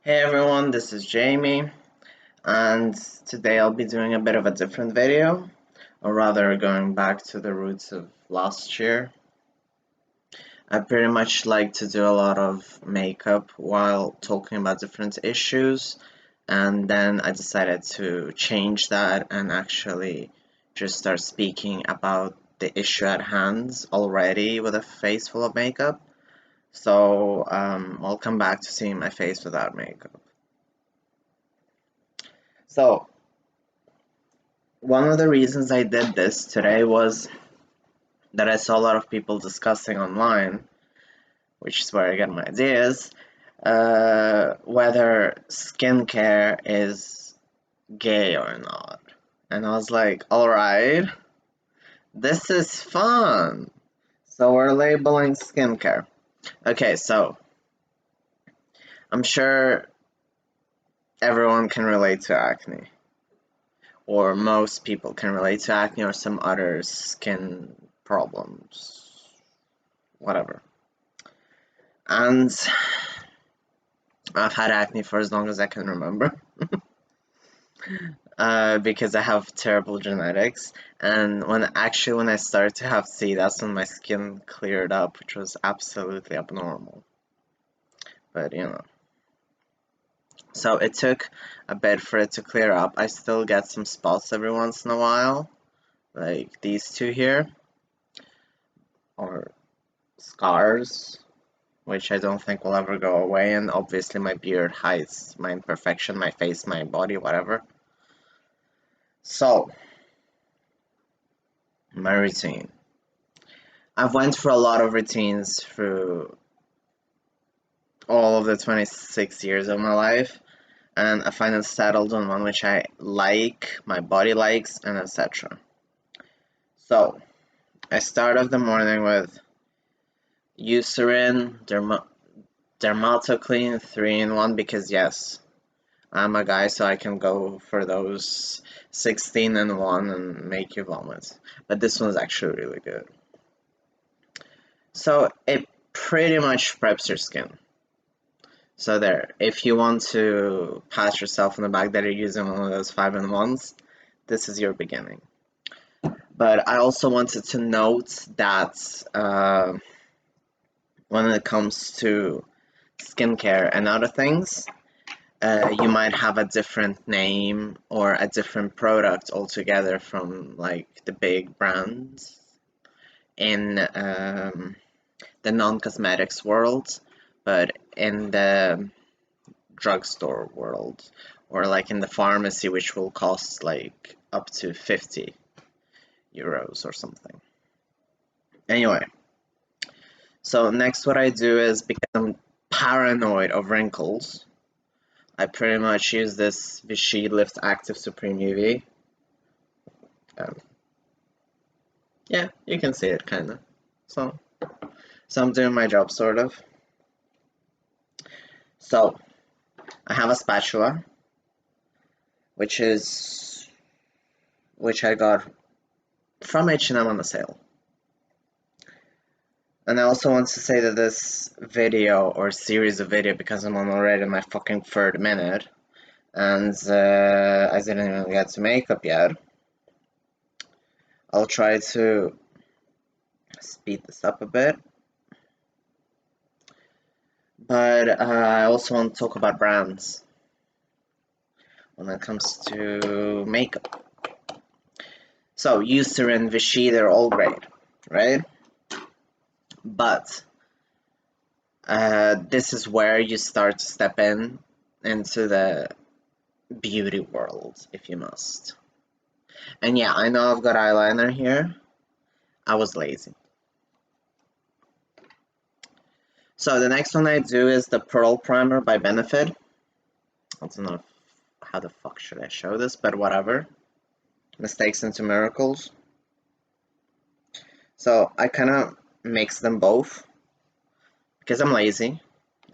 Hey everyone, this is Jamie, and today I'll be doing a bit of a different video, or rather going back to the roots of last year. I pretty much like to do a lot of makeup while talking about different issues, and then I decided to change that and actually just start speaking about the issue at hand already with a face full of makeup. So I'll come back to seeing my face without makeup. So one of the reasons I did this today was that I saw a lot of people discussing online, which is where I get my ideas, whether skincare is gay or not. And I was like, alright, this is fun. So we're labeling skincare. Okay, so I'm sure everyone can relate to acne, or most people can relate to acne or some other skin problems, whatever. And I've had acne for as long as I can remember, because I have terrible genetics. And when I started to have C, that's when my skin cleared up, which was absolutely abnormal. But so it took a bit for it to clear up. I still get some spots every once in a while, like these two here, or scars, which I don't think will ever go away. And obviously, my beard hides my imperfection, my face, my body, whatever. So, my routine. I've went through a lot of routines through all of the 26 years of my life, and I finally settled on one which I like, my body likes, and etc. So, I start off the morning with Eucerin, Dermatoclean 3-in-1 because yes, I'm a guy, so I can go for those 16-in-1 and make you vomit. But this one's actually really good. So it pretty much preps your skin. So there, if you want to pat yourself on the back that you're using one of those 5-in-1s, this is your beginning. But I also wanted to note that when it comes to skincare and other things, you might have a different name or a different product altogether from like the big brands in the non-cosmetics world, but in the drugstore world or like in the pharmacy, which will cost like up to 50 euros or something. Anyway, so next what I do is, because I'm paranoid of wrinkles, I pretty much use this Vichy Lift Active Supreme UV. Um, yeah, you can see it kind of. So I'm doing my job sort of. So I have a spatula, which I got from H&M on a sale. And I also want to say that this video, or series of video, because I'm on already my fucking third minute, and I didn't even get to makeup yet. I'll try to speed this up a bit. But I also want to talk about brands when it comes to makeup. So Eucerin, Vichy, they're all great, right? But this is where you start to step into the beauty world, if you must. And yeah, I know I've got eyeliner here. I was lazy. So the next one I do is the Pearl Primer by Benefit. I don't know how the fuck should I show this, but whatever. Mistakes into miracles. So I kind of mix them both because I'm lazy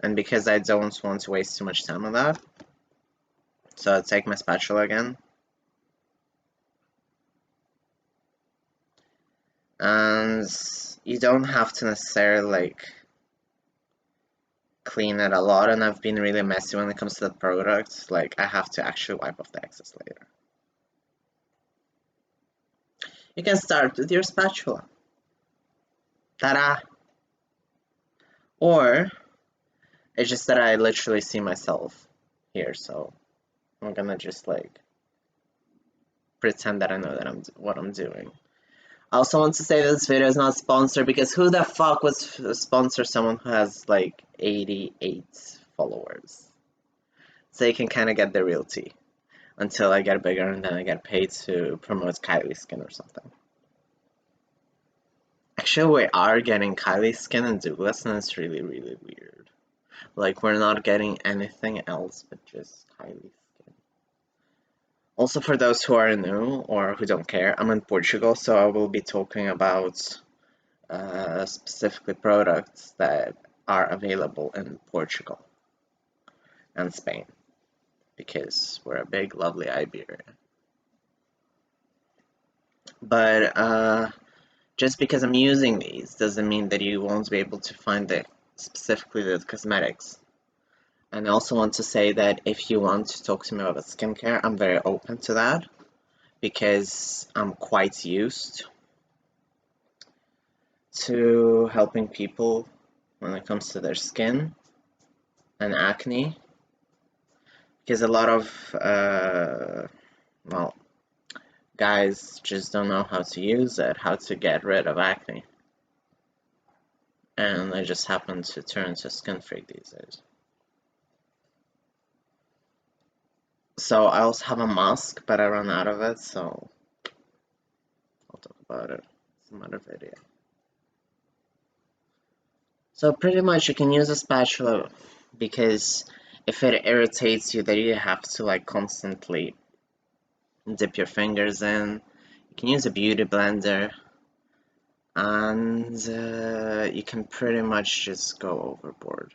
and because I don't want to waste too much time on that. So I take my spatula again. And you don't have to necessarily like clean it a lot, and I've been really messy when it comes to the product. Like, I have to actually wipe off the excess later. You can start with your spatula. Ta-da! Or, it's just that I literally see myself here, so I'm gonna just, like, pretend that I know that what I'm doing. I also want to say that this video is not sponsored, because who the fuck would sponsor someone who has like 88 followers? So you can kind of get the real tea until I get bigger and then I get paid to promote Kylie Skin or something. Actually, we are getting Kylie Skin and Douglas, and it's really, really weird. Like, we're not getting anything else but just Kylie Skin. Also, for those who are new or who don't care, I'm in Portugal, so I will be talking about specifically products that are available in Portugal and Spain, because we're a big, lovely Iberia. But just because I'm using these doesn't mean that you won't be able to find specifically the cosmetics. And I also want to say that if you want to talk to me about skincare, I'm very open to that, because I'm quite used to helping people when it comes to their skin and acne, because a lot of well, guys just don't know how to use it, how to get rid of acne, and they just happen to turn to skin freak these days. So I also have a mask, but I ran out of it, so I'll talk about it in some other video. So pretty much you can use a spatula, because if it irritates you that you have to like constantly dip your fingers in, you can use a beauty blender, and you can pretty much just go overboard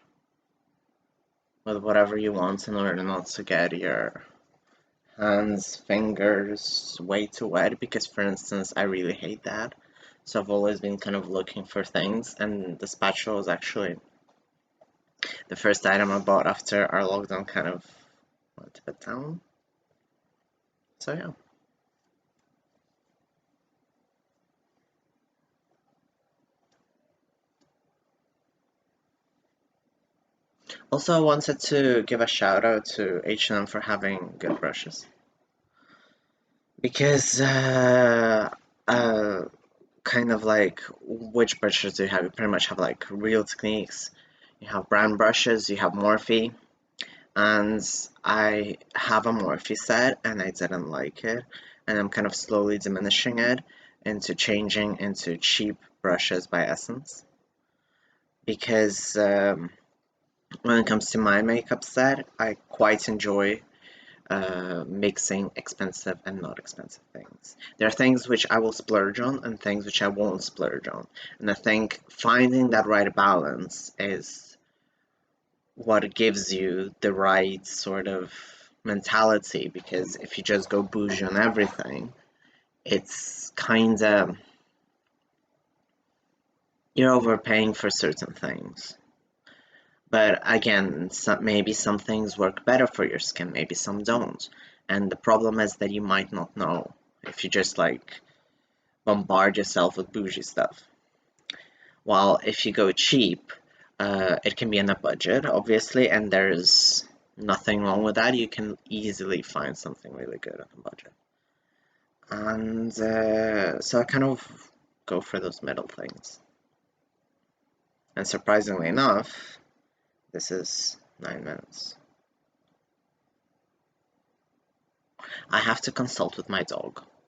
with whatever you want in order not to get your hands, fingers way too wet, because for instance, I really hate that. So I've always been kind of looking for things, and the spatula was actually the first item I bought after our lockdown kind of went a bit down. So yeah. Also, I wanted to give a shout out to H&M for having good brushes, because kind of like, which brushes do you have? You pretty much have like Real Techniques, you have brand brushes, you have Morphe, and I have a Morphe set and I didn't like it, and I'm kind of slowly diminishing it into changing into cheap brushes by Essence, because when it comes to my makeup set, I quite enjoy mixing expensive and not expensive things. There are things which I will splurge on and things which I won't splurge on. And I think finding that right balance is what gives you the right sort of mentality, because if you just go bougie on everything, it's kind of, you're overpaying for certain things. But again, maybe some things work better for your skin, maybe some don't. And the problem is that you might not know if you just like bombard yourself with bougie stuff. While if you go cheap, it can be in a budget, obviously, and there's nothing wrong with that. You can easily find something really good on a budget. And so I kind of go for those middle things. And surprisingly enough, this is 9 minutes. I have to consult with my dog.